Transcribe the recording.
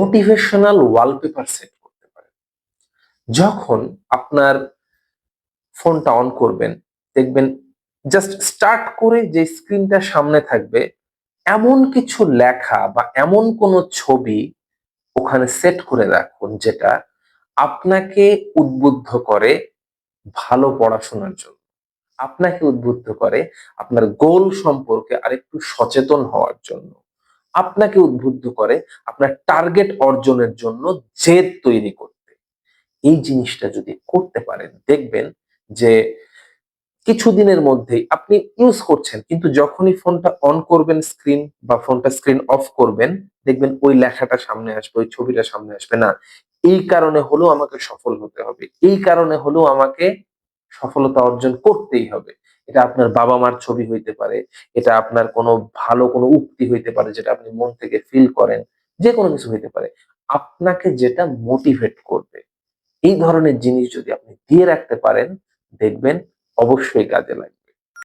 Motivational wallpaper set করতে পারেন। যখন আপনার ফোনটা অন করবেন, দেখবেন জাস্ট স্টার্ট করে যে স্ক্রিনটা সামনে থাকবে এমন কিছু লেখা বা এমন কোনো ছবি ওখানে সেট করে রাখুন যেটা আপনাকে উদ্বুদ্ধ করে ভালো পড়াশোনার জন্য, আপনাকে উদ্বুদ্ধ করে আপনার গোল সম্পর্কে আরেকটু সচেতন হওয়ার জন্য, আপনাকে উদ্বুদ্ধ করে আপনার টার্গেট অর্জনের জন্য জেদ তৈরি করতে। এই জিনিসটা যদি করতে পারেন, দেখবেন যে কিছুদিনের মধ্যেই আপনি ইউজ করছেন, কিন্তু যখনই ফোনটা অন করবেন স্ক্রিন বা ফোনটা স্ক্রিন অফ করবেন, দেখবেন ওই লেখাটা সামনে আসবে, ওই ছবিটা সামনে আসবে। না, এই কারণে হলেও আমাকে সফল হতে হবে, এই কারণে হলেও আমাকে সফলতা অর্জন করতেই হবে। এটা আপনার বাবা মার ছবি হইতে পারে, এটা আপনার কোনো ভালো কোনো উক্তি হইতে পারে যেটা আপনি মন থেকে ফিল করেন, যে কোনো কিছু হইতে পারে। আপনাকে যেটা মোটিভেট করবে, এই ধরনের জিনিস যদি আপনি দিয়ে রাখতে পারেন, দেখবেন অবশ্যই কাজে লাগবে।